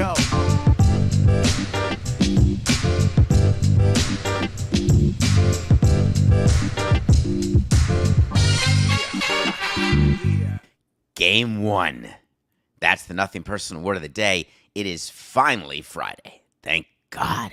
go. Game 1. That's the Nothing Personal Word of the Day. It is finally Friday. Thank God.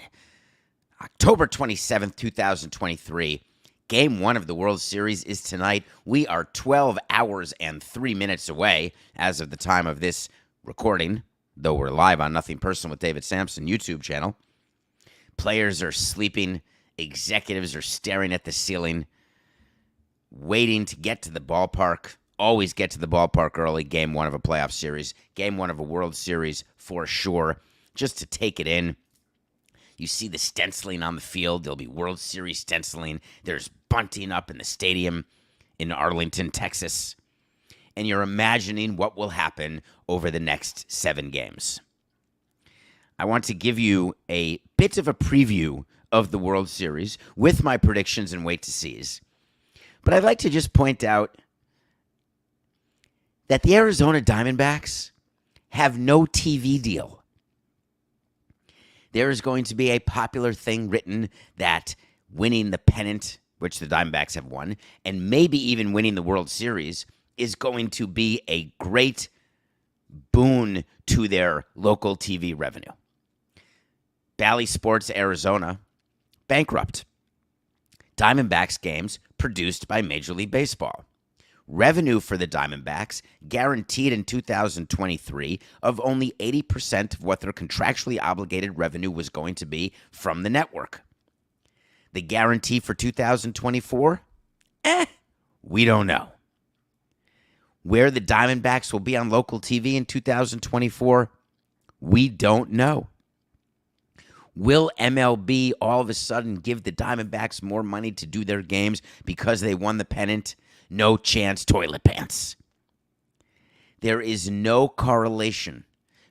October 27th, 2023. Game 1 of the World Series is tonight. We are 12 hours and 3 minutes away as of the time of this recording, though we're live on Nothing Personal with David Sampson YouTube channel. Players are sleeping. Executives are staring at the ceiling, waiting to get to the ballpark. Always get to the ballpark early, game 1 of a playoff series, game 1 of a World Series for sure, just to take it in. You see the stenciling on the field. There'll be World Series stenciling. There's bunting up in the stadium in Arlington, Texas. And you're imagining what will happen over the next 7 games. I want to give you a bit of a preview of the World Series with my predictions and wait to sees. But I'd like to just point out that the Arizona Diamondbacks have no TV deal. There is going to be a popular thing written that winning the pennant, which the Diamondbacks have won, and maybe even winning the World Series is going to be a great boon to their local TV revenue. Bally Sports Arizona, bankrupt. Diamondbacks games produced by Major League Baseball. Revenue for the Diamondbacks guaranteed in 2023 of only 80% of what their contractually obligated revenue was going to be from the network. The guarantee for 2024? We don't know. Where the Diamondbacks will be on local TV in 2024? We don't know. Will MLB all of a sudden give the Diamondbacks more money to do their games because they won the pennant? No chance, toilet pants. There is no correlation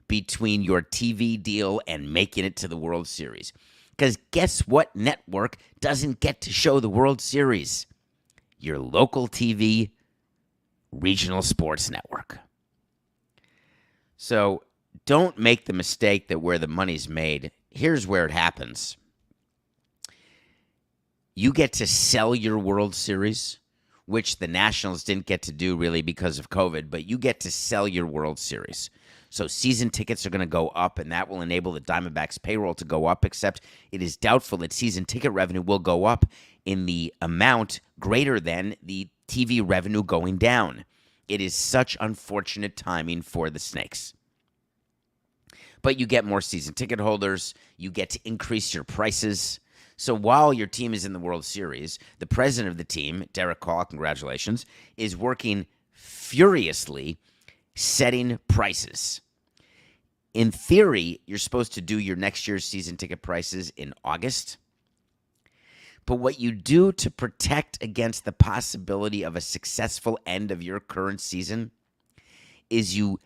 between your TV deal and making it to the World Series. Because guess what network doesn't get to show the World Series? Your local TV regional sports network. So don't make the mistake that where the money's made, here's where it happens. You get to sell your World Series, which the Nationals didn't get to do really because of COVID, but you get to sell your World Series. So season tickets are going to go up, and that will enable the Diamondbacks' payroll to go up, except it is doubtful that season ticket revenue will go up in the amount greater than the TV revenue going down. It is such unfortunate timing for the Snakes. But you get more season ticket holders. You get to increase your prices. So while your team is in the World Series, the president of the team, Derek Call, congratulations, is working furiously setting prices. In theory, you're supposed to do your next year's season ticket prices in August. But what you do to protect against the possibility of a successful end of your current season is you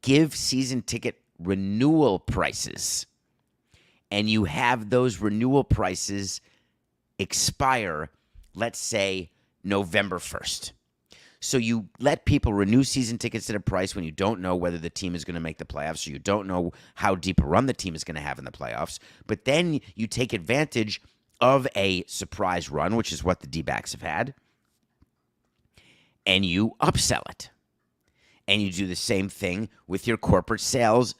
give season ticket renewal prices. And you have those renewal prices expire, let's say, November 1st. So you let people renew season tickets at a price when you don't know whether the team is going to make the playoffs, or you don't know how deep a run the team is going to have in the playoffs. But then you take advantage of a surprise run, which is what the D-backs have had, and you upsell it. And you do the same thing with your corporate sales,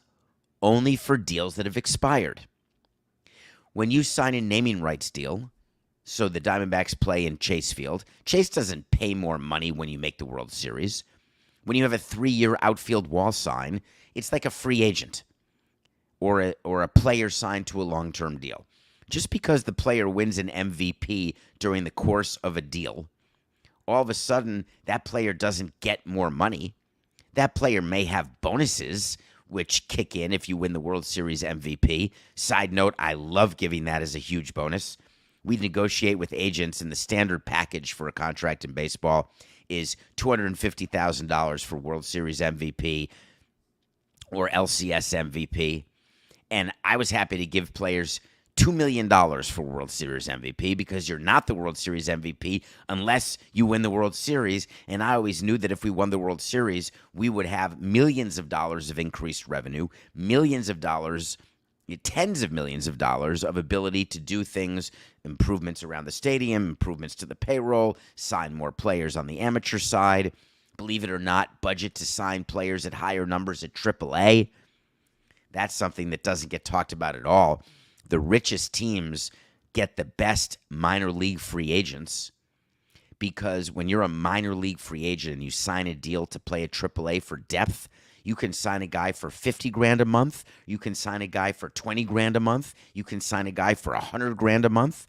only for deals that have expired. When you sign a naming rights deal, so the Diamondbacks play in Chase Field, Chase doesn't pay more money when you make the World Series. When you have a 3-year outfield wall sign, it's like a free agent or a player signed to a long-term deal. Just because the player wins an MVP during the course of a deal, all of a sudden that player doesn't get more money. That player may have bonuses, which kick in if you win the World Series MVP. Side note, I love giving that as a huge bonus. We negotiate with agents, and the standard package for a contract in baseball is $250,000 for World Series MVP or LCS MVP. And I was happy to give players $2 million for World Series MVP because you're not the World Series MVP unless you win the World Series. And I always knew that if we won the World Series, we would have millions of dollars of increased revenue, millions of dollars, tens of millions of dollars of ability to do things, improvements around the stadium, improvements to the payroll, sign more players on the amateur side. Believe it or not, budget to sign players at higher numbers at AAA. That's something that doesn't get talked about at all. The richest teams get the best minor league free agents because when you're a minor league free agent and you sign a deal to play at AAA for depth, you can sign a guy for $50,000 a month. You can sign a guy for $20,000 a month. You can sign a guy for $100,000 a month.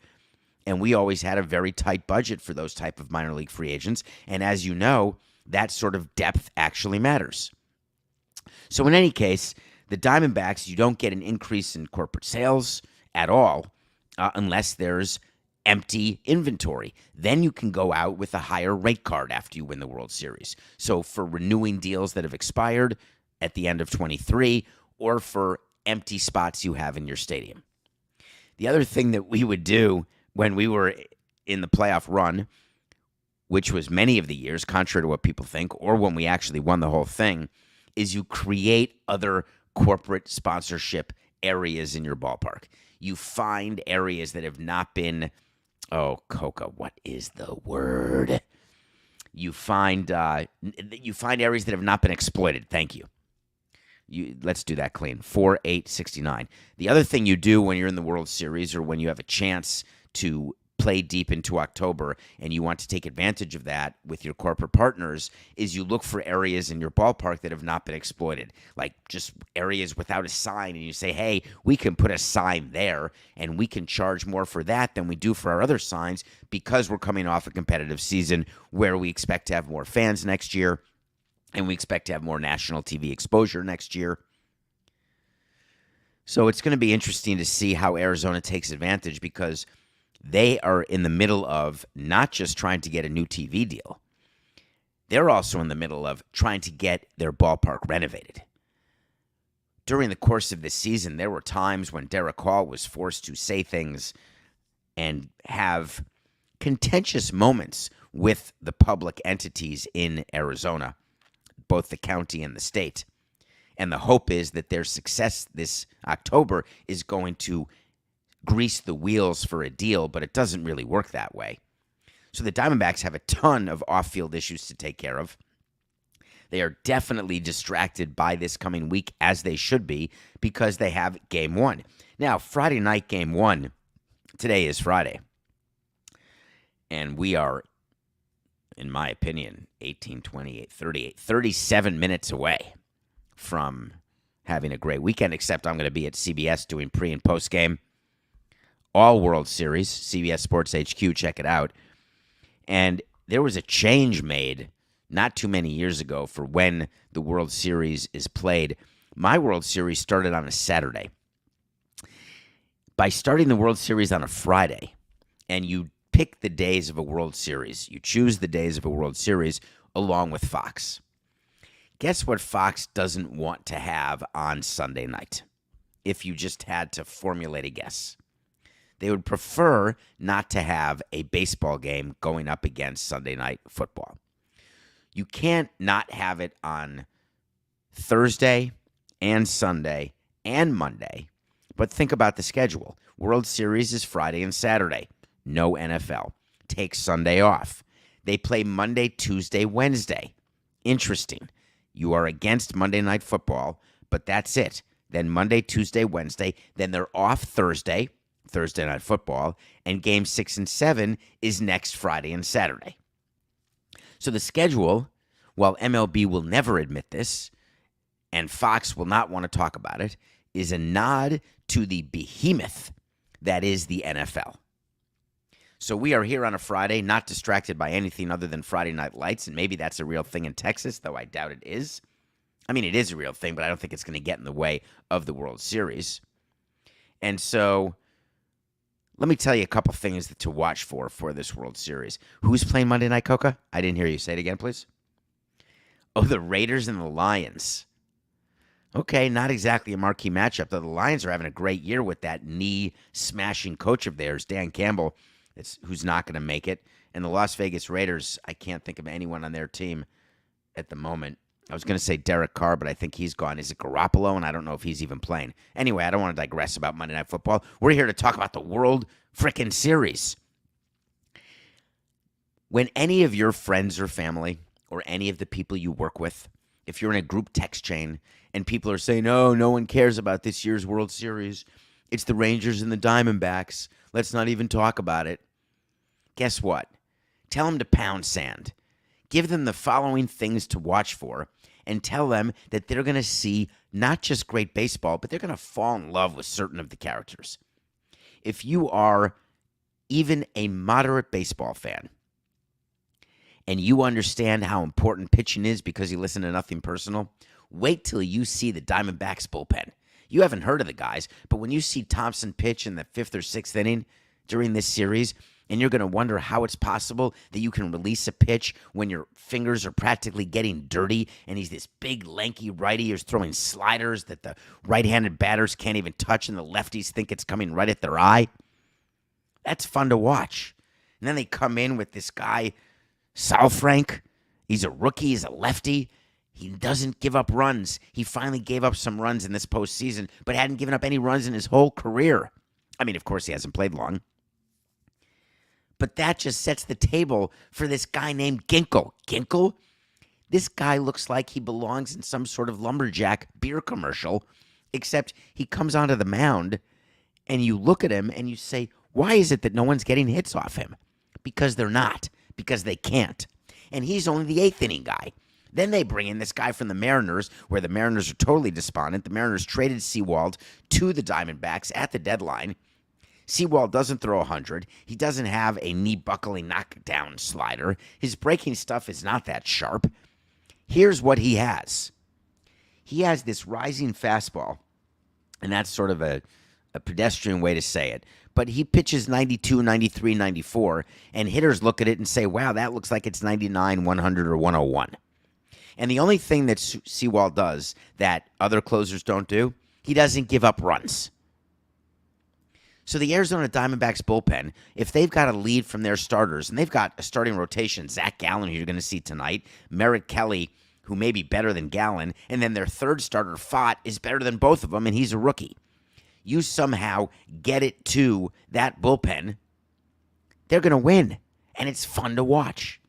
And we always had a very tight budget for those type of minor league free agents. And as you know, that sort of depth actually matters. So in any case, the Diamondbacks, you don't get an increase in corporate sales at all unless there's empty inventory. Then you can go out with a higher rate card after you win the World Series. So for renewing deals that have expired at the end of 23 or for empty spots you have in your stadium. The other thing that we would do when we were in the playoff run, which was many of the years, contrary to what people think, or when we actually won the whole thing, is you create other corporate sponsorship areas in your ballpark. You find areas that have not been, Coca, what is the word? You find areas that have not been exploited. Thank you. Let's do that clean. 4-8-69. The other thing you do when you're in the World Series or when you have a chance to play deep into October and you want to take advantage of that with your corporate partners is you look for areas in your ballpark that have not been exploited, like just areas without a sign, and you say, hey, we can put a sign there and we can charge more for that than we do for our other signs because we're coming off a competitive season where we expect to have more fans next year and we expect to have more national TV exposure next year. So it's going to be interesting to see how Arizona takes advantage because they are in the middle of not just trying to get a new TV deal. They're also in the middle of trying to get their ballpark renovated. During the course of this season, there were times when Derek Hall was forced to say things and have contentious moments with the public entities in Arizona, both the county and the state. And the hope is that their success this October is going to grease the wheels for a deal, but it doesn't really work that way. So the Diamondbacks have a ton of off-field issues to take care of. They are definitely distracted by this coming week, as they should be, because they have Game 1. Now, Friday night Game 1, today is Friday, and we are, in my opinion, 18, 28, 38, 37 minutes away from having a great weekend, except I'm going to be at CBS doing pre- and post-game. All World Series, CBS Sports HQ, check it out. And there was a change made not too many years ago for when the World Series is played. My World Series started on a Saturday. By starting the World Series on a Friday, and you pick the days of a World Series, you choose the days of a World Series along with Fox. Guess what Fox doesn't want to have on Sunday night, if you just had to formulate a guess? They would prefer not to have a baseball game going up against Sunday night football. You can't not have it on Thursday and Sunday and Monday, but think about the schedule. World Series is Friday and Saturday. No NFL. Take Sunday off. They play Monday, Tuesday, Wednesday. Interesting. You are against Monday Night Football, but that's it. Then Monday, Tuesday, Wednesday. Then they're off Thursday Night Football, and Game 6 and 7 is next Friday and Saturday. So the schedule, while MLB will never admit this, and Fox will not want to talk about it, is a nod to the behemoth that is the NFL. So we are here on a Friday, not distracted by anything other than Friday Night Lights, and maybe that's a real thing in Texas, though I doubt it is. I mean, it is a real thing, but I don't think it's going to get in the way of the World Series. And so let me tell you a couple things to watch for this World Series. Who's playing Monday Night, Coca? I didn't hear you. Say it again, please. Oh, the Raiders and the Lions. Okay, not exactly a marquee matchup, though the Lions are having a great year with that knee-smashing coach of theirs, Dan Campbell, who's not going to make it. And the Las Vegas Raiders, I can't think of anyone on their team at the moment. I was going to say Derek Carr, but I think he's gone. Is it Garoppolo? And I don't know if he's even playing. Anyway, I don't want to digress about Monday Night Football. We're here to talk about the World Frickin' Series. When any of your friends or family or any of the people you work with, if you're in a group text chain and people are saying, oh, no one cares about this year's World Series, it's the Rangers and the Diamondbacks, let's not even talk about it. Guess what? Tell them to pound sand. Give them the following things to watch for and tell them that they're going to see not just great baseball, but they're going to fall in love with certain of the characters. If you are even a moderate baseball fan and you understand how important pitching is because you listen to Nothing Personal, wait till you see the Diamondbacks bullpen. You haven't heard of the guys, but when you see Thompson pitch in the 5th or 6th inning during this series, and you're going to wonder how it's possible that you can release a pitch when your fingers are practically getting dirty, and he's this big, lanky righty who's throwing sliders that the right-handed batters can't even touch, and the lefties think it's coming right at their eye. That's fun to watch. And then they come in with this guy, Sal Frank. He's a rookie. He's a lefty. He doesn't give up runs. He finally gave up some runs in this postseason, but hadn't given up any runs in his whole career. I mean, of course, he hasn't played long. But that just sets the table for this guy named Ginkle. Ginkle? This guy looks like he belongs in some sort of lumberjack beer commercial, except he comes onto the mound, and you look at him and you say, why is it that no one's getting hits off him? Because they're not. Because they can't. And he's only the 8th inning guy. Then they bring in this guy from the Mariners, where the Mariners are totally despondent. The Mariners traded Sewald to the Diamondbacks at the deadline. Sewald doesn't throw 100. He doesn't have a knee-buckling knockdown slider. His breaking stuff is not that sharp. Here's what he has. He has this rising fastball, and that's sort of a pedestrian way to say it. But he pitches 92, 93, 94, and hitters look at it and say, wow, that looks like it's 99, 100, or 101. And the only thing that Sewald does that other closers don't do, he doesn't give up runs. So the Arizona Diamondbacks bullpen, if they've got a lead from their starters, and they've got a starting rotation, Zach Gallen, who you're going to see tonight, Merritt Kelly, who may be better than Gallen, and then their third starter, Fott, is better than both of them, and he's a rookie. You somehow get it to that bullpen, they're going to win, and it's fun to watch.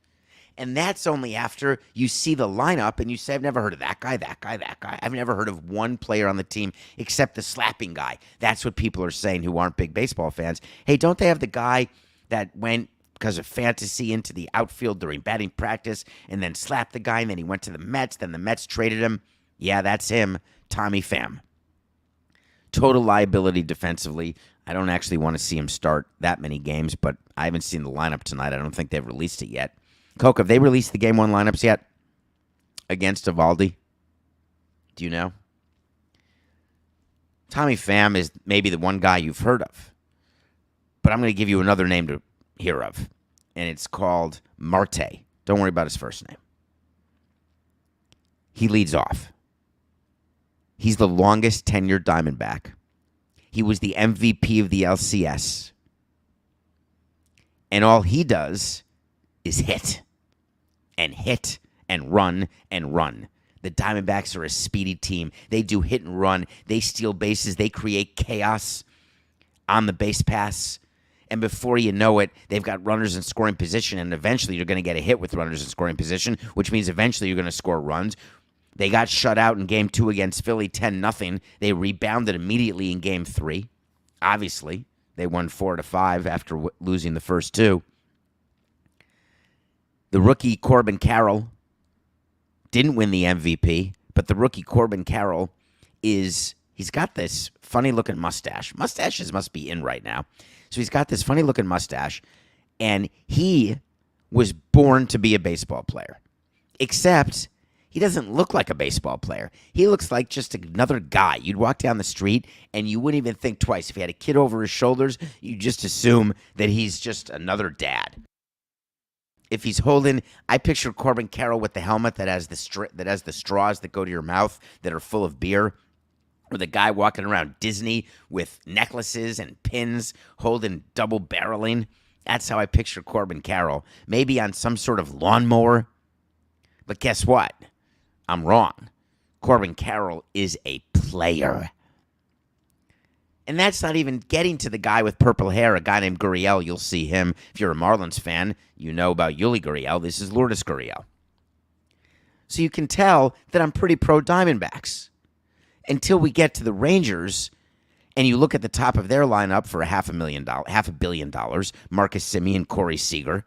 And that's only after you see the lineup and you say, I've never heard of that guy, that guy, that guy. I've never heard of one player on the team except the slapping guy. That's what people are saying who aren't big baseball fans. Hey, don't they have the guy that went because of fantasy into the outfield during batting practice and then slapped the guy and then he went to the Mets, then the Mets traded him? Yeah, that's him, Tommy Pham. Total liability defensively. I don't actually want to see him start that many games, but I haven't seen the lineup tonight. I don't think they've released it yet. Coke, have they released the Game 1 lineups yet against Eovaldi? Do you know? Tommy Pham is maybe the one guy you've heard of. But I'm going to give you another name to hear of. And it's called Marte. Don't worry about his first name. He leads off. He's the longest tenured Diamondback. He was the MVP of the LCS. And all he does is hit. And hit and run and run. The Diamondbacks are a speedy team. They do hit and run. They steal bases. They create chaos on the base pass. And before you know it, they've got runners in scoring position. And eventually you're going to get a hit with runners in scoring position, which means eventually you're going to score runs. They got shut out in Game 2 against Philly 10-0. They rebounded immediately in Game 3. Obviously, they won 4-5 after losing the first two. The rookie Corbin Carroll didn't win the MVP, but the rookie Corbin Carroll he's got this funny-looking mustache. Mustaches must be in right now. So he's got this funny-looking mustache, and he was born to be a baseball player. Except he doesn't look like a baseball player. He looks like just another guy. You'd walk down the street, and you wouldn't even think twice. If he had a kid over his shoulders, you'd just assume that he's just another dad. if he's holding, I picture Corbin Carroll with the helmet that has the straws that go to your mouth that are full of beer, or the guy walking around Disney with necklaces and pins holding double barreling. That's how I picture Corbin Carroll. Maybe on some sort of lawnmower. But guess what? I'm wrong. Corbin Carroll is a player. And that's not even getting to the guy with purple hair, a guy named Gurriel. You'll see him. If you're a Marlins fan, you know about Yuli Gurriel. This is Lourdes Gurriel. So you can tell that I'm pretty pro Diamondbacks. Until we get to the Rangers, and you look at the top of their lineup for $500 million, Marcus Semien, Corey Seager.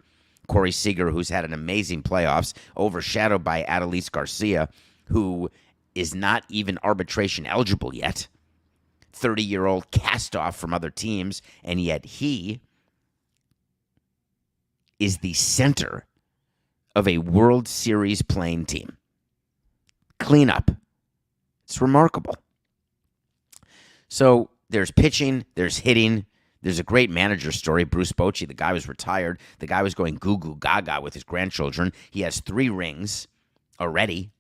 Corey Seager, who's had an amazing playoffs, overshadowed by Adolis Garcia, who is not even arbitration eligible yet. 30-year-old cast-off from other teams, and yet he is the center of a World Series playing team. Cleanup. It's remarkable. So there's pitching, there's hitting, there's a great manager story. Bruce Bochy, the guy was retired. The guy was going goo goo gaga with his grandchildren. He has 3 rings already.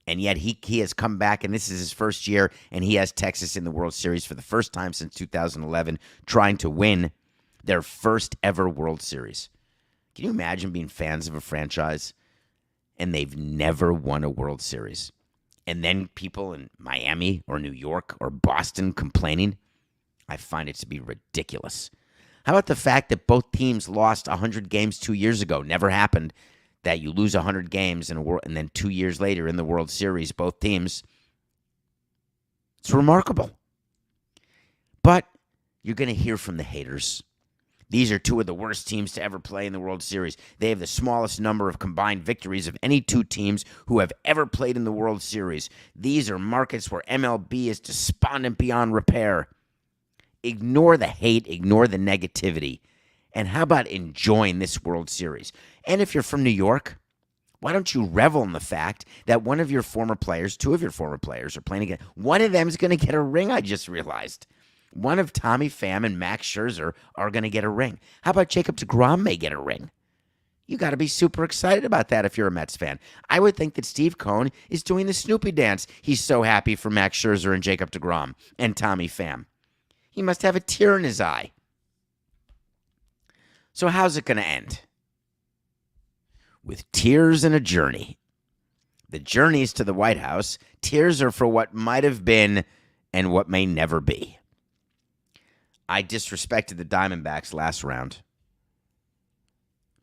And yet he has come back, and this is his first year, and he has Texas in the World Series for the first time since 2011, trying to win their first ever World Series. Can you imagine being fans of a franchise, and they've never won a World Series? And then people in Miami or New York or Boston complaining? I find it to be ridiculous. How about the fact that both teams lost 100 games 2 years ago? Never happened. That you lose 100 games and then 2 years later in the World Series, both teams. It's remarkable. But you're going to hear from the haters. These are 2 of the worst teams to ever play in the World Series. They have the smallest number of combined victories of any 2 teams who have ever played in the World Series. These are markets where MLB is despondent beyond repair. Ignore the hate, ignore the negativity. And how about enjoying this World Series? And if you're from New York, why don't you revel in the fact that one of your former players, 2 of your former players are playing again. One of them is going to get a ring, I just realized. One of Tommy Pham and Max Scherzer are going to get a ring. How about Jacob deGrom may get a ring? You got to be super excited about that if you're a Mets fan. I would think that Steve Cohen is doing the Snoopy dance. He's so happy for Max Scherzer and Jacob deGrom and Tommy Pham. He must have a tear in his eye. So how's it going to end? With tears and a journey. The journeys to the White House. Tears are for what might have been and what may never be. I disrespected the Diamondbacks last round,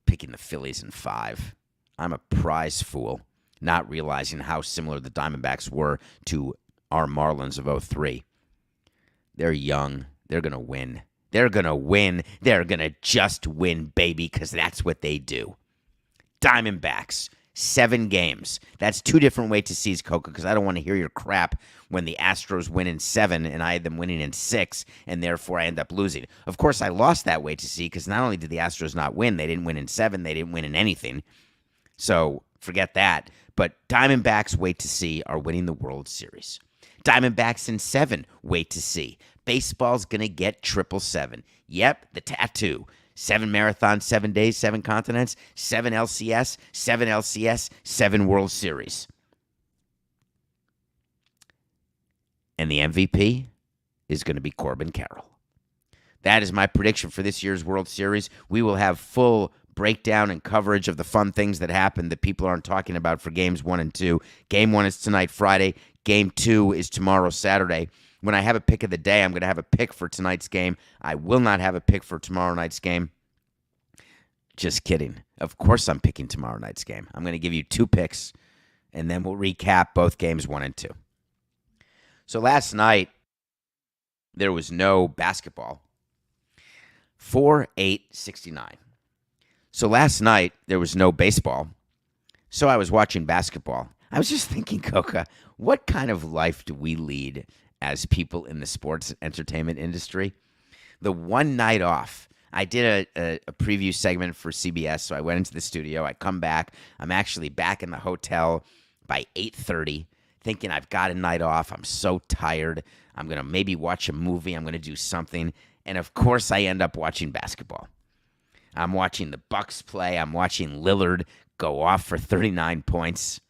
picking the Phillies in 5. I'm a prize fool, not realizing how similar the Diamondbacks were to our Marlins of 03. They're young. They're going to win. They're going to win. They're going to just win, baby, because that's what they do. Diamondbacks, 7 games. That's 2 different ways to seize Coca, because I don't want to hear your crap when the Astros win in 7 and I had them winning in 6, and therefore I end up losing. Of course, I lost that way to see, because not only did the Astros not win, they didn't win in 7, they didn't win in anything. So forget that. But Diamondbacks, wait to see, are winning the World Series. Diamondbacks in 7, wait to see. Baseball's going to get 777. Yep, the tattoo. 7 marathons, 7 days, 7 continents, 7 LCS, 7 LCS, 7 World Series. And the MVP is going to be Corbin Carroll. That is my prediction for this year's World Series. We will have full breakdown and coverage of the fun things that happen that people aren't talking about for games 1 and 2. Game 1 is tonight, Friday. Game 2 is tomorrow, Saturday. When I have a pick of the day, I'm going to have a pick for tonight's game. I will not have a pick for tomorrow night's game. Just kidding. Of course I'm picking tomorrow night's game. I'm going to give you 2 picks, and then we'll recap both games 1 and 2. So last night, there was no basketball. 4-8-69. So last night, there was no baseball. So I was watching basketball. I was just thinking, Coca, what kind of life do we lead as people in the sports entertainment industry? The one night off. I did a preview segment for CBS, so I went into the studio. I come back. I'm actually back in the hotel by 8:30, thinking I've got a night off. I'm so tired. I'm going to maybe watch a movie. I'm going to do something. And, of course, I end up watching basketball. I'm watching the Bucks play. I'm watching Lillard go off for 39 points.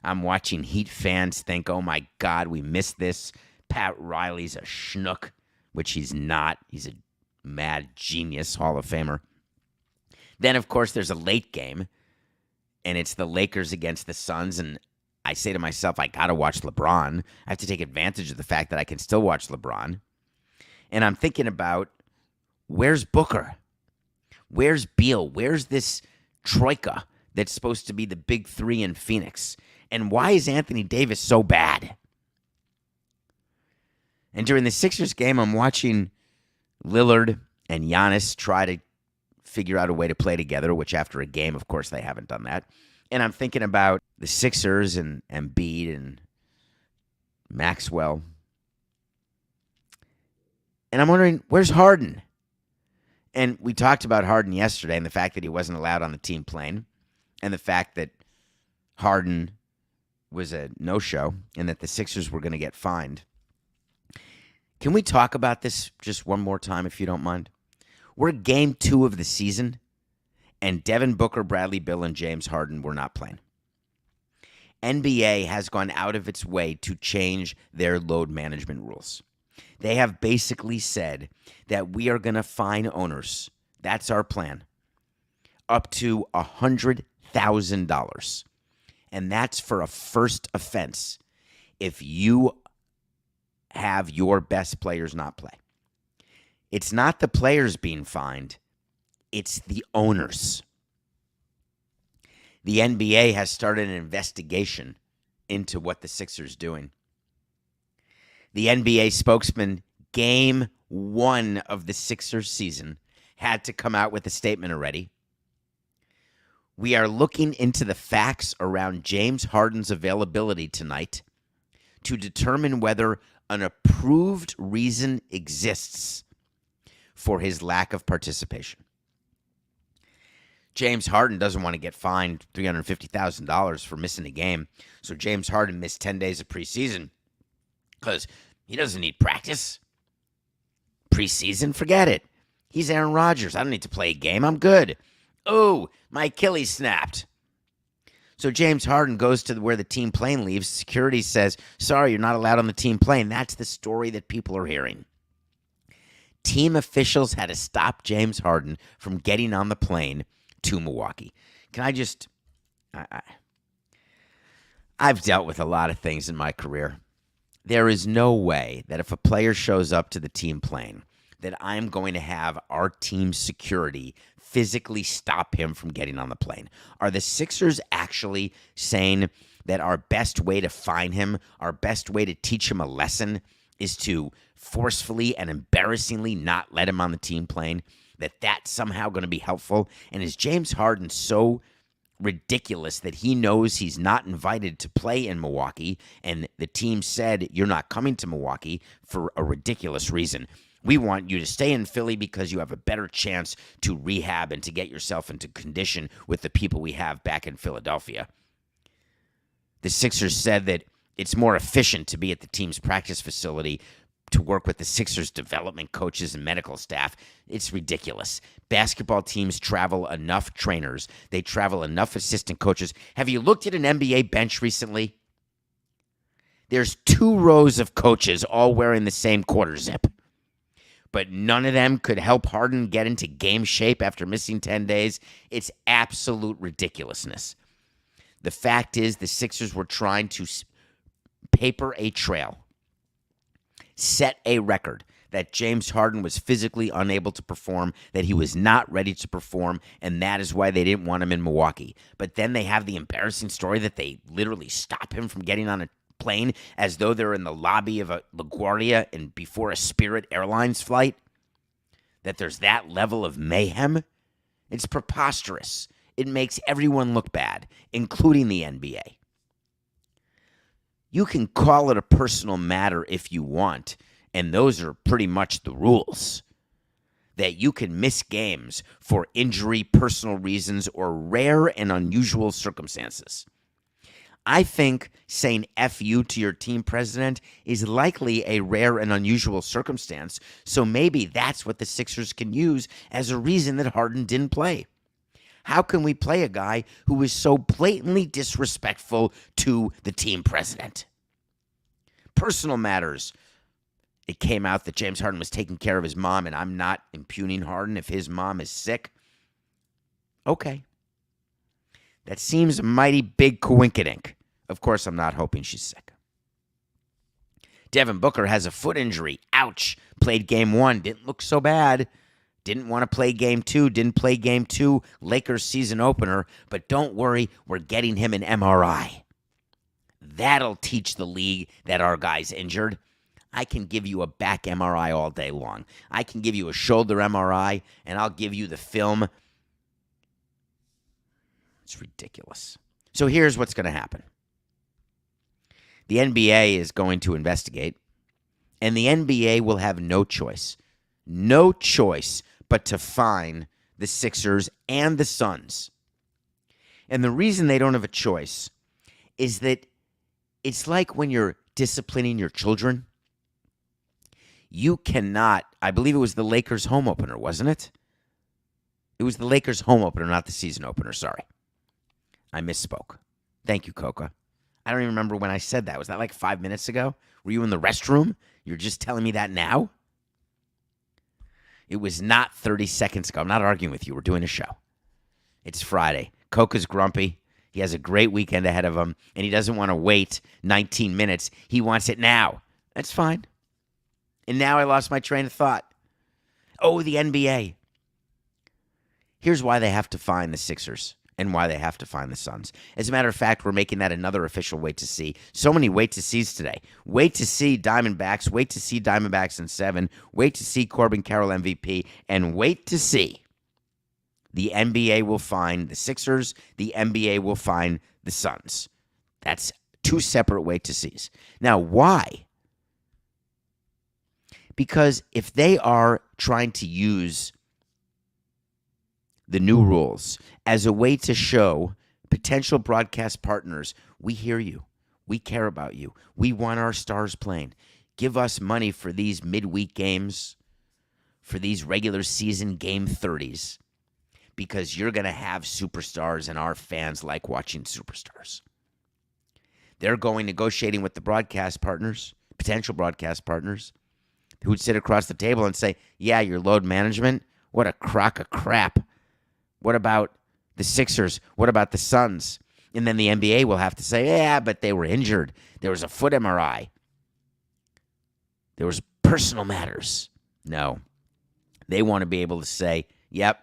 I'm watching Heat fans think, oh my God, we missed this. Pat Riley's a schnook, which he's not. He's a mad genius, Hall of Famer. Then, of course, there's a late game, and it's the Lakers against the Suns, and I say to myself, I got to watch LeBron. I have to take advantage of the fact that I can still watch LeBron. And I'm thinking about, where's Booker? Where's Beal? Where's this troika that's supposed to be the big three in Phoenix? And why is Anthony Davis so bad? And during the Sixers game, I'm watching Lillard and Giannis try to figure out a way to play together, which after a game, of course, they haven't done that. And I'm thinking about the Sixers and Embiid and Maxwell. And I'm wondering, where's Harden? And we talked about Harden yesterday and the fact that he wasn't allowed on the team plane and the fact that Harden was a no-show and that the Sixers were going to get fined. Can we talk about this just one more time, if you don't mind? We're game 2 of the season, and Devin Booker, Bradley Beal, and James Harden were not playing. NBA has gone out of its way to change their load management rules. They have basically said that we are going to fine owners. That's our plan. Up to $100,000. And that's for a first offense if you have your best players not play. It's not the players being fined. It's the owners. The NBA has started an investigation into what the Sixers doing. The NBA spokesman, game 1 of the Sixers season, had to come out with a statement already. We are looking into the facts around James Harden's availability tonight to determine whether an approved reason exists for his lack of participation. James Harden doesn't want to get fined $350,000 for missing a game, so James Harden missed 10 days of preseason because he doesn't need practice. Preseason, forget it. He's Aaron Rodgers. I don't need to play a game. I'm good. Oh, my Achilles snapped. So James Harden goes to where the team plane leaves. Security says, sorry, you're not allowed on the team plane. That's the story that people are hearing. Team officials had to stop James Harden from getting on the plane to Milwaukee. Can I just... I've dealt with a lot of things in my career. There is no way that if a player shows up to the team plane that I'm going to have our team's security physically stop him from getting on the plane. Are the Sixers actually saying that our best way to fine him, our best way to teach him a lesson is to forcefully and embarrassingly not let him on the team plane? That that's somehow going to be helpful? And is James Harden so ridiculous that he knows he's not invited to play in Milwaukee and the team said you're not coming to Milwaukee for a ridiculous reason? We want you to stay in Philly because you have a better chance to rehab and to get yourself into condition with the people we have back in Philadelphia. The Sixers said that it's more efficient to be at the team's practice facility to work with the Sixers development coaches and medical staff. It's ridiculous. Basketball teams travel enough trainers. They travel enough assistant coaches. Have you looked at an NBA bench recently? There's 2 rows of coaches all wearing the same quarter zip. But none of them could help Harden get into game shape after missing 10 days. It's absolute ridiculousness. The fact is the Sixers were trying to paper a trail, set a record that James Harden was physically unable to perform, that he was not ready to perform, and that is why they didn't want him in Milwaukee. But then they have the embarrassing story that they literally stop him from getting on a plane as though they're in the lobby of a LaGuardia and before a Spirit Airlines flight, that there's that level of mayhem. It's preposterous. It makes everyone look bad, including the NBA. You can call it a personal matter if you want, and those are pretty much the rules. That you can miss games for injury, personal reasons, or rare and unusual circumstances. I think saying F you to your team president is likely a rare and unusual circumstance, so maybe that's what the Sixers can use as a reason that Harden didn't play. How can we play a guy who is so blatantly disrespectful to the team president? Personal matters. It came out that James Harden was taking care of his mom, and I'm not impugning Harden if his mom is sick. Okay. That seems a mighty big coinkydink. Of course, I'm not hoping she's sick. Devin Booker has a foot injury. Ouch. Played game 1. Didn't look so bad. Didn't want to play game 2. Didn't play game 2. Lakers season opener. But don't worry, we're getting him an MRI. That'll teach the league that our guy's injured. I can give you a back MRI all day long. I can give you a shoulder MRI, and I'll give you the film. It's ridiculous. So here's what's going to happen. The NBA is going to investigate, and the NBA will have no choice but to fine the Sixers and the Suns. And the reason they don't have a choice is that it's like when you're disciplining your children. You cannot, I believe it was the Lakers home opener, wasn't it? It was the Lakers home opener, not the season opener, sorry. I misspoke. Thank you, Coca. I don't even remember when I said that. Was that like 5 minutes ago? Were you in the restroom? You're just telling me that now? It was not 30 seconds ago. I'm not arguing with you. We're doing a show. It's Friday. Coca's grumpy. He has a great weekend ahead of him, and he doesn't want to wait 19 minutes. He wants it now. That's fine. And now I lost my train of thought. Oh, the NBA. Here's why they have to find the Sixers and why they have to find the Suns. As a matter of fact, we're making that another official wait to see. So many wait to sees today. Wait to see Diamondbacks. Wait to see Diamondbacks in 7. Wait to see Corbin Carroll MVP. And wait to see the NBA will find the Sixers. The NBA will find the Suns. That's 2 separate wait to sees. Now, why? Because if they are trying to use the new rules as a way to show potential broadcast partners, we hear you. We care about you. We want our stars playing. Give us money for these midweek games, for these regular season game 30s, because you're going to have superstars and our fans like watching superstars. They're going negotiating with the broadcast partners, potential broadcast partners, who would sit across the table and say, yeah, your load management, what a crock of crap. What about the Sixers? What about the Suns? And then the NBA will have to say, yeah, but they were injured. There was a foot MRI. There was personal matters. No. They want to be able to say, yep,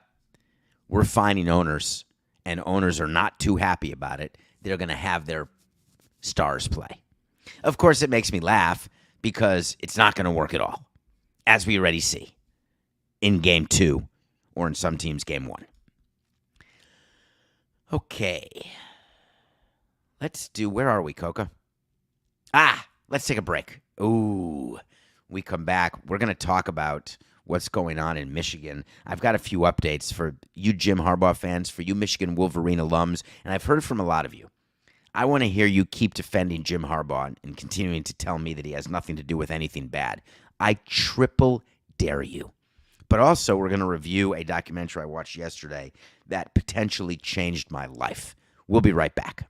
we're finding owners, and owners are not too happy about it. They're going to have their stars play. Of course, it makes me laugh because it's not going to work at all, as we already see in Game 2 or in some teams' Game 1. Okay. Where are we, Coca? Let's take a break. Ooh, we come back. We're going to talk about what's going on in Michigan. I've got a few updates for you Jim Harbaugh fans, for you Michigan Wolverine alums, and I've heard from a lot of you. I want to hear you keep defending Jim Harbaugh and continuing to tell me that he has nothing to do with anything bad. I triple dare you. But also, we're going to review a documentary I watched yesterday that potentially changed my life. We'll be right back.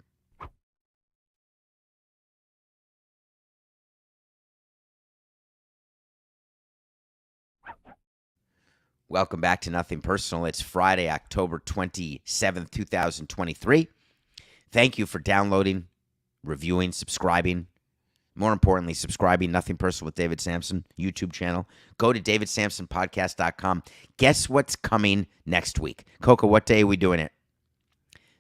Welcome back to Nothing Personal. It's Friday, October 27th, 2023. Thank you for downloading, reviewing, subscribing. More importantly, subscribing. Nothing Personal with David Sampson YouTube channel. Go to davidsampsonpodcast.com. Guess what's coming next week? Coco, what day are we doing it?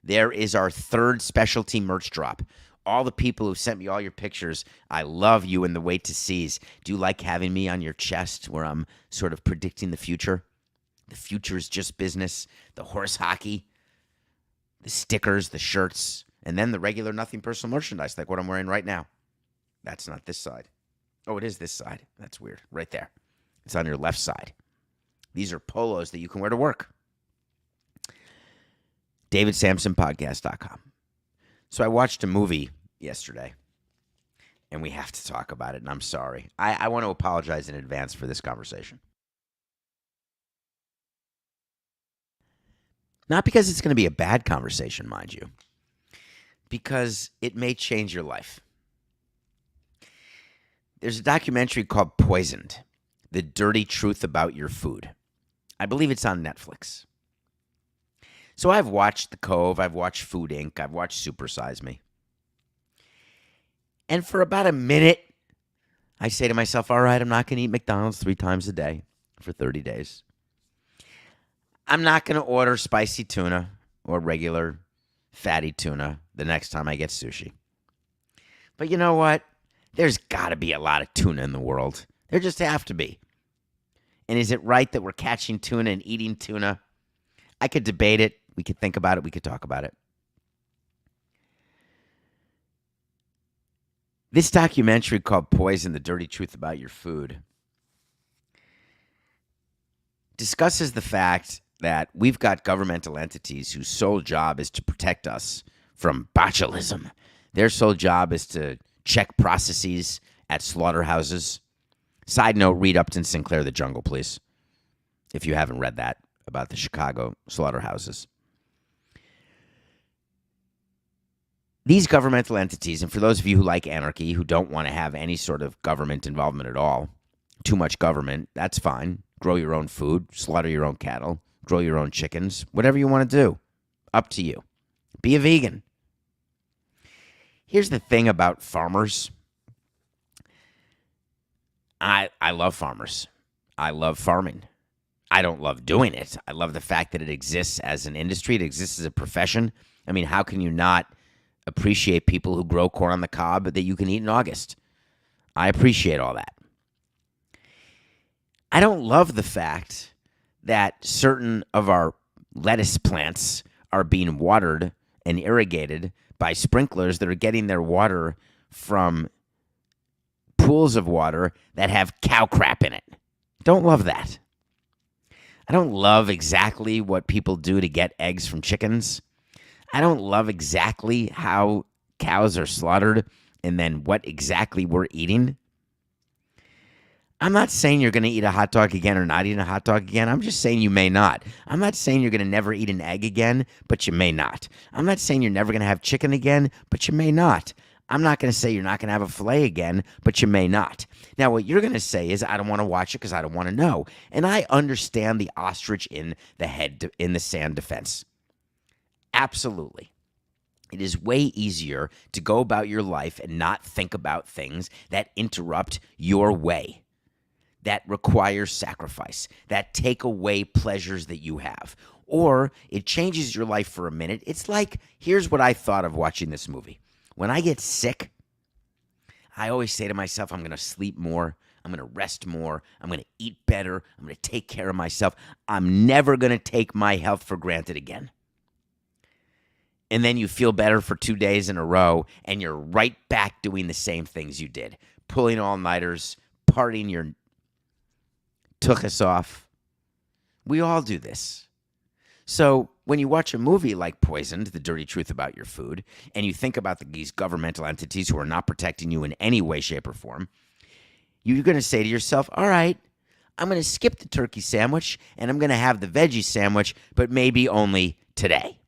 There is our 3rd specialty merch drop. All the people who sent me all your pictures, I love you in the wait to sees. Do you like having me on your chest where I'm sort of predicting the future? The future is just business. The horse hockey, the stickers, the shirts, and then the regular Nothing Personal merchandise like what I'm wearing right now. That's not this side. Oh, it is this side. That's weird. Right there. It's on your left side. These are polos that you can wear to work. DavidSampsonPodcast.com. So I watched a movie yesterday, and we have to talk about it, and I'm sorry. I want to apologize in advance for this conversation. Not because it's going to be a bad conversation, mind you, because it may change your life. There's a documentary called Poisoned, The Dirty Truth About Your Food. I believe it's on Netflix. So I've watched The Cove, I've watched Food Inc., I've watched Super Size Me. And for about a minute, I say to myself, all right, I'm not going to eat McDonald's 3 times a day for 30 days. I'm not going to order spicy tuna or regular fatty tuna the next time I get sushi. But you know what? There's got to be a lot of tuna in the world. There just have to be. And is it right that we're catching tuna and eating tuna? I could debate it. We could think about it. We could talk about it. This documentary called Poison, The Dirty Truth About Your Food discusses the fact that we've got governmental entities whose sole job is to protect us from botulism. Their sole job is to check processes at slaughterhouses. Side note, read Upton Sinclair, The Jungle, please, if you haven't read that about the Chicago slaughterhouses. These governmental entities, and for those of you who like anarchy, who don't want to have any sort of government involvement at all, too much government, that's fine. Grow your own food, slaughter your own cattle, grow your own chickens, whatever you want to do. Up to you. Be a vegan. Here's the thing about farmers. I love farmers. I love farming. I don't love doing it. I love the fact that it exists as an industry. It exists as a profession. I mean, how can you not appreciate people who grow corn on the cob that you can eat in August? I appreciate all that. I don't love the fact that certain of our lettuce plants are being watered and irrigated by sprinklers that are getting their water from pools of water that have cow crap in it. Don't love that. I don't love exactly what people do to get eggs from chickens. I don't love exactly how cows are slaughtered and then what exactly we're eating. I'm not saying you're going to eat a hot dog again or not eat a hot dog again. I'm just saying you may not. I'm not saying you're going to never eat an egg again, but you may not. I'm not saying you're never going to have chicken again, but you may not. I'm not going to say you're not going to have a filet again, but you may not. Now, what you're going to say is, I don't want to watch it because I don't want to know. And I understand the ostrich in the sand defense. Absolutely. It is way easier to go about your life and not think about things that interrupt your way, that require sacrifice, that take away pleasures that you have. Or it changes your life for a minute. It's like, here's what I thought of watching this movie. When I get sick, I always say to myself, I'm going to sleep more. I'm going to rest more. I'm going to eat better. I'm going to take care of myself. I'm never going to take my health for granted again. And then you feel better for 2 days in a row, and you're right back doing the same things you did. Pulling all-nighters, partying your tuchus off. We all do this. So when you watch a movie like Poisoned, The Dirty Truth About Your Food, and you think about these governmental entities who are not protecting you in any way, shape, or form, you're going to say to yourself, all right, I'm going to skip the turkey sandwich, and I'm going to have the veggie sandwich, but maybe only today.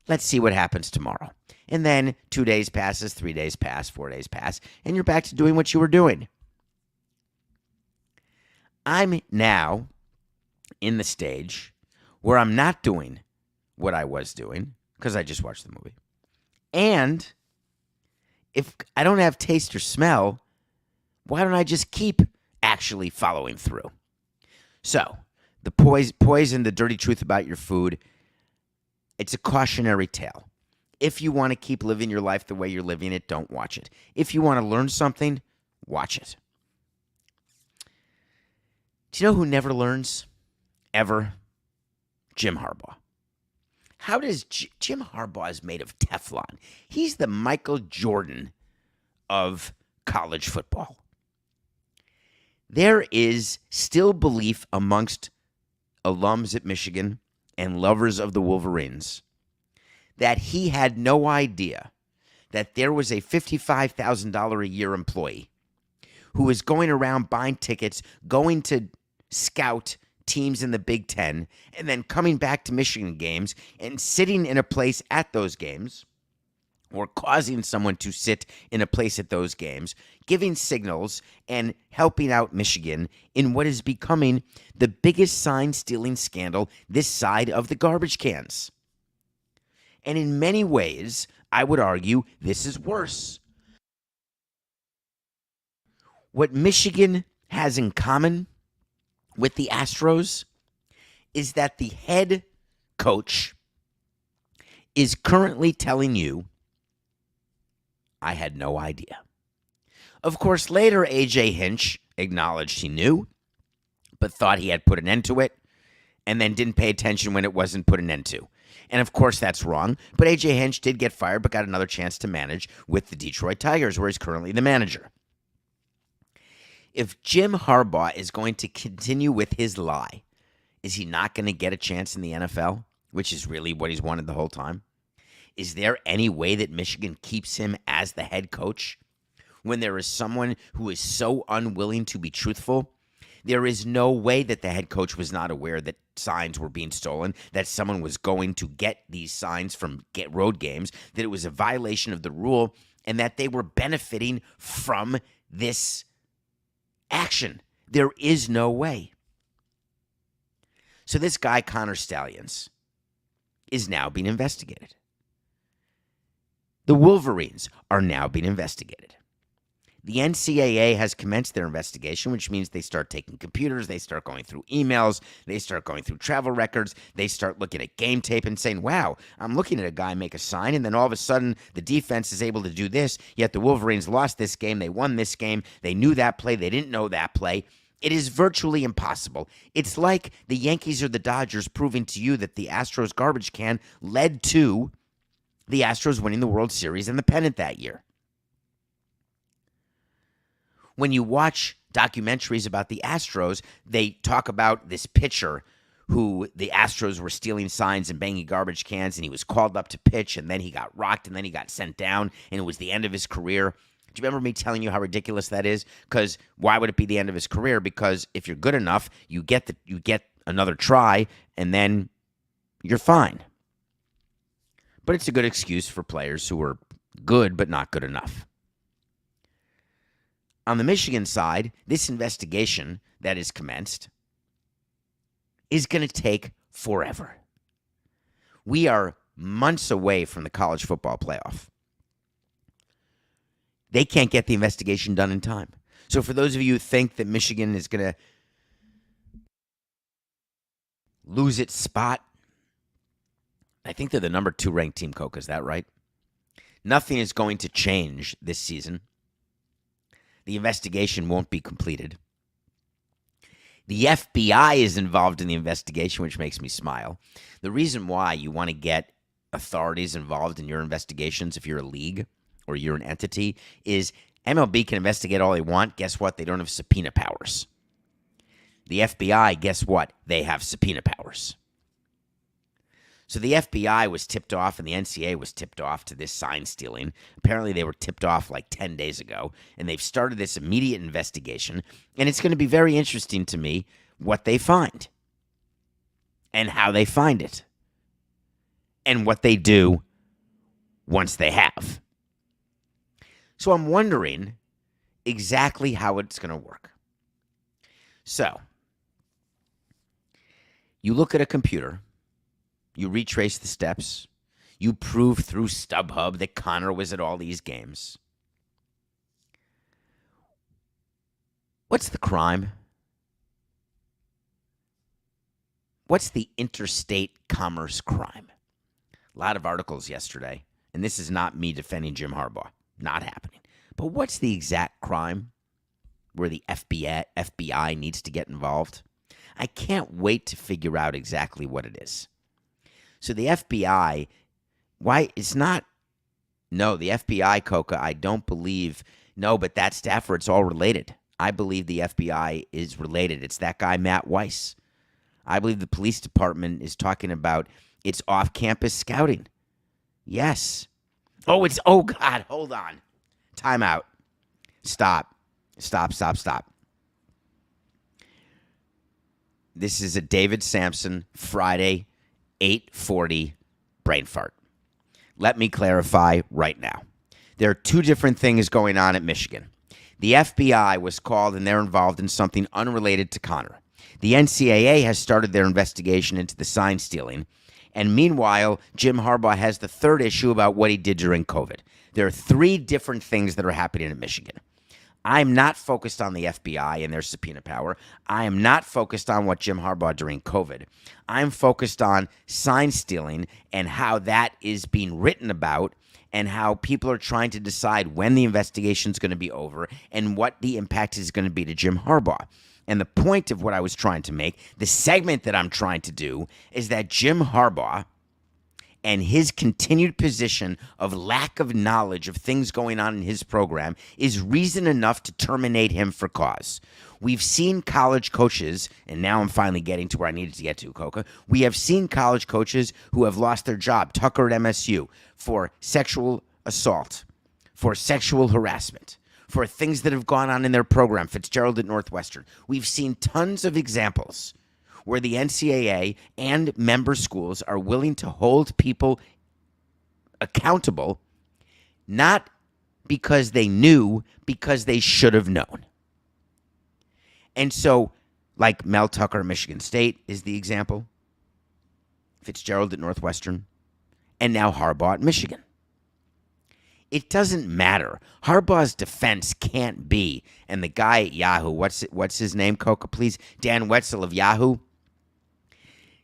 Let's see what happens tomorrow. And then 2 days passes, 3 days pass, 4 days pass, and you're back to doing what you were doing. I'm now in the stage where I'm not doing what I was doing because I just watched the movie. And if I don't have taste or smell, why don't I just keep actually following through? So, the Poison, The Dirty Truth About Your Food, it's a cautionary tale. If you want to keep living your life the way you're living it, don't watch it. If you want to learn something, watch it. Do you know who never learns? Ever? Jim Harbaugh. How does Jim Harbaugh is made of Teflon? He's the Michael Jordan of college football. There is still belief amongst alums at Michigan and lovers of the Wolverines that he had no idea that there was a $55,000 a year employee who was going around buying tickets, going to scout teams in the Big Ten, and then coming back to Michigan games and sitting in a place at those games, or causing someone to sit in a place at those games, giving signals and helping out Michigan in what is becoming the biggest sign-stealing scandal this side of the garbage cans. And in many ways, I would argue this is worse. What Michigan has in common with the Astros is that the head coach is currently telling you, I had no idea. Of course, later A.J. Hinch acknowledged he knew, but thought he had put an end to it, and then didn't pay attention when it wasn't put an end to. And of course, that's wrong, but A.J. Hinch did get fired, but got another chance to manage with the Detroit Tigers, where he's currently the manager. If Jim Harbaugh is going to continue with his lie, is he not going to get a chance in the NFL, which is really what he's wanted the whole time? Is there any way that Michigan keeps him as the head coach when there is someone who is so unwilling to be truthful? There is no way that the head coach was not aware that signs were being stolen, that someone was going to get these signs from road games, that it was a violation of the rule, and that they were benefiting from this action. There is no way. So this guy, Connor Stallions, is now being investigated. The Wolverines are now being investigated. The NCAA has commenced their investigation, which means they start taking computers, they start going through emails, they start going through travel records, they start looking at game tape and saying, wow, I'm looking at a guy make a sign, and then all of a sudden the defense is able to do this, yet the Wolverines lost this game, they won this game, they knew that play, they didn't know that play. It is virtually impossible. It's like the Yankees or the Dodgers proving to you that the Astros garbage can led to the Astros winning the World Series and the pennant that year. When you watch documentaries about the Astros, they talk about this pitcher who the Astros were stealing signs and banging garbage cans, and he was called up to pitch, and then he got rocked, and then he got sent down, and it was the end of his career. Do you remember me telling you how ridiculous that is? Because why would it be the end of his career? Because if you're good enough, you get another try, and then you're fine. But it's a good excuse for players who are good but not good enough. On the Michigan side, this investigation that is commenced is going to take forever. We are months away from the college football playoff. They can't get the investigation done in time. So for those of you who think that Michigan is going to lose its spot, I think they're the number 2 ranked team, Coca. Is that right? Nothing is going to change this season. The investigation won't be completed. The FBI is involved in the investigation, which makes me smile. The reason why you want to get authorities involved in your investigations, if you're a league or you're an entity, is MLB can investigate all they want. Guess what? They don't have subpoena powers. The FBI, guess what? They have subpoena powers. So the FBI was tipped off and the NCAA was tipped off to this sign stealing. Apparently they were tipped off like 10 days ago, and they've started this immediate investigation, and it's going to be very interesting to me what they find and how they find it and what they do once they have. So I'm wondering exactly how it's going to work. So you look at a computer, you retrace the steps. You prove through StubHub that Connor was at all these games. What's the crime? What's the interstate commerce crime? A lot of articles yesterday, and this is not me defending Jim Harbaugh. Not happening. But what's the exact crime where the FBI needs to get involved? I can't wait to figure out exactly what it is. So the FBI, why it's not, no, the FBI, Coca, I don't believe, no, but that staffer, it's all related. I believe the FBI is related. It's that guy, Matt Weiss. I believe the police department is talking about its off-campus scouting. Yes. Oh God, hold on. Time out. Stop. Stop. This is a David Sampson Friday 8:40 brain fart. Let me clarify right now. There are two different things going on at Michigan. The FBI was called and they're involved in something unrelated to Connor. The NCAA has started their investigation into the sign stealing. And meanwhile, Jim Harbaugh has the third issue about what he did during COVID. There are three different things that are happening in Michigan. I'm not focused on the FBI and their subpoena power. I am not focused on what Jim Harbaugh during COVID. I'm focused on sign stealing and how that is being written about and how people are trying to decide when the investigation is going to be over and what the impact is going to be to Jim Harbaugh. And the point of what I was trying to make, the segment that I'm trying to do, is that Jim Harbaugh and his continued position of lack of knowledge of things going on in his program is reason enough to terminate him for cause. We've seen college coaches, and now I'm finally getting to where I needed to get to, Coca. We have seen college coaches who have lost their job, Tucker at MSU, for sexual assault, for sexual harassment, for things that have gone on in their program, Fitzgerald at Northwestern. We've seen tons of examples where the NCAA and member schools are willing to hold people accountable, not because they knew, because they should have known. And so, like Mel Tucker at Michigan State is the example, Fitzgerald at Northwestern, and now Harbaugh at Michigan. It doesn't matter. Harbaugh's defense can't be, and the guy at Yahoo, what's his name, Coca, please? Dan Wetzel of Yahoo,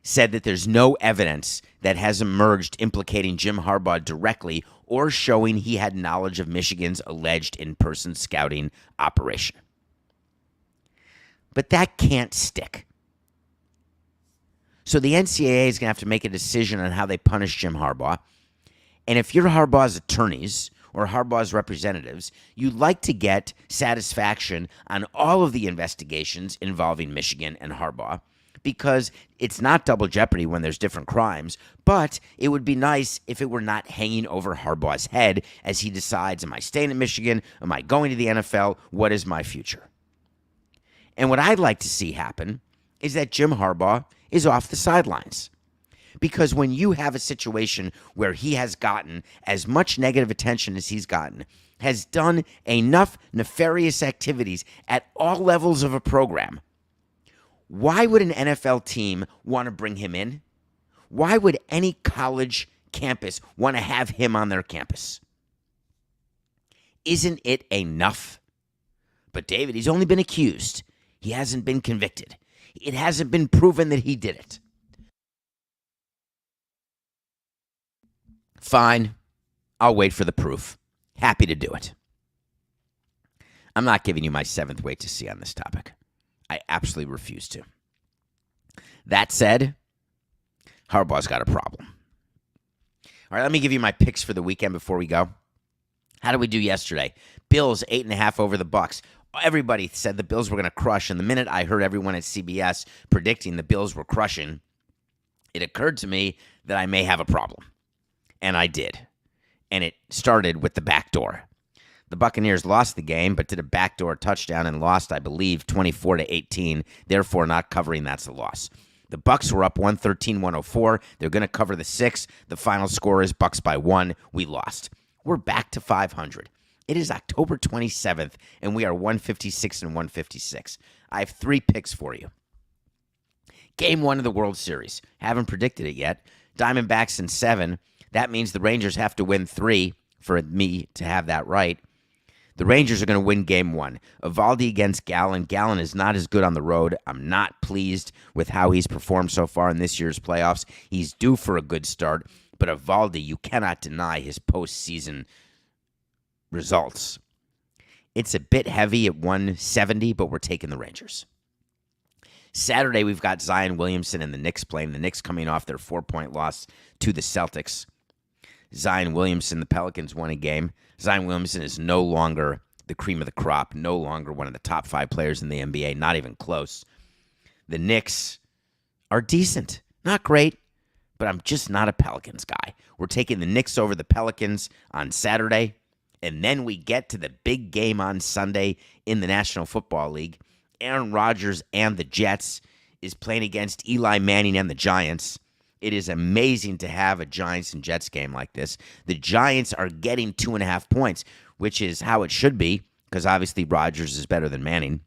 said that there's no evidence that has emerged implicating Jim Harbaugh directly or showing he had knowledge of Michigan's alleged in-person scouting operation. But that can't stick. So the NCAA is going to have to make a decision on how they punish Jim Harbaugh. And if you're Harbaugh's attorneys or Harbaugh's representatives, you'd like to get satisfaction on all of the investigations involving Michigan and Harbaugh, because it's not double jeopardy when there's different crimes, but it would be nice if it were not hanging over Harbaugh's head as he decides, am I staying in Michigan? Am I going to the NFL? What is my future? And what I'd like to see happen is that Jim Harbaugh is off the sidelines. Because when you have a situation where he has gotten as much negative attention as he's gotten, has done enough nefarious activities at all levels of a program, why would an NFL team want to bring him in? Why would any college campus want to have him on their campus? Isn't it enough? But David, he's only been accused. He hasn't been convicted. It hasn't been proven that he did it. Fine. I'll wait for the proof. Happy to do it. I'm not giving you my seventh wait to see on this topic. I absolutely refuse to. That said, Harbaugh's got a problem. All right, let me give you my picks for the weekend before we go. How did we do yesterday? Bills 8.5 over the Bucks. Everybody said the Bills were going to crush, and the minute I heard everyone at CBS predicting the Bills were crushing, it occurred to me that I may have a problem. And I did. And it started with the back door. The Buccaneers lost the game, but did a backdoor touchdown and lost, I believe, 24-18. Therefore, not covering, that's a loss. The Bucs were up 113-104. They're going to cover the 6. The final score is Bucs by 1. We lost. We're back to 500. It is October 27th, and we are 156-156. I have 3 picks for you. Game 1 of the World Series. Haven't predicted it yet. Diamondbacks in 7. That means the Rangers have to win 3 for me to have that right. The Rangers are going to win game 1. Eovaldi against Gallen. Gallen is not as good on the road. I'm not pleased with how he's performed so far in this year's playoffs. He's due for a good start, but Eovaldi, you cannot deny his postseason results. It's a bit heavy at 170, but we're taking the Rangers. Saturday, we've got Zion Williamson and the Knicks playing. The Knicks coming off their 4-point loss to the Celtics. Zion Williamson, the Pelicans won a game. Zion Williamson is no longer the cream of the crop, no longer one of the top 5 players in the NBA, not even close. The Knicks are decent. Not great, but I'm just not a Pelicans guy. We're taking the Knicks over the Pelicans on Saturday, and then we get to the big game on Sunday in the National Football League. Aaron Rodgers and the Jets is playing against Eli Manning and the Giants. It is amazing to have a Giants and Jets game like this. The Giants are getting 2.5 points, which is how it should be, because obviously Rodgers is better than Manning.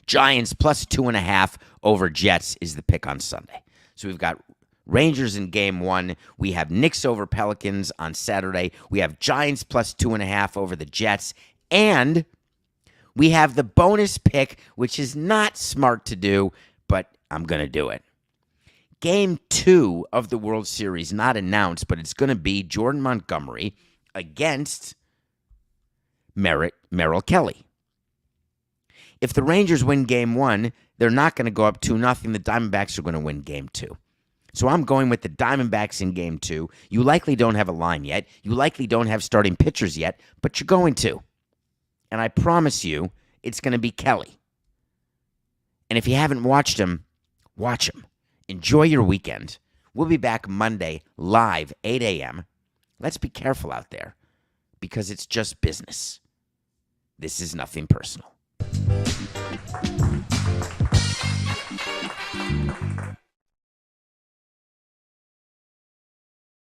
Giants plus 2.5 over Jets is the pick on Sunday. So we've got Rangers in game 1. We have Knicks over Pelicans on Saturday. We have Giants plus 2.5 over the Jets. And we have the bonus pick, which is not smart to do, but I'm going to do it. Game 2 of the World Series, not announced, but it's going to be Jordan Montgomery against Merrill Kelly. If the Rangers win game 1, they're not going to go up 2-0. The Diamondbacks are going to win game 2. So I'm going with the Diamondbacks in game 2. You likely don't have a line yet. You likely don't have starting pitchers yet, but you're going to. And I promise you, it's going to be Kelly. And if you haven't watched him, watch him. Enjoy your weekend. We'll be back Monday, live, 8 a.m. Let's be careful out there, because it's just business. This is nothing personal.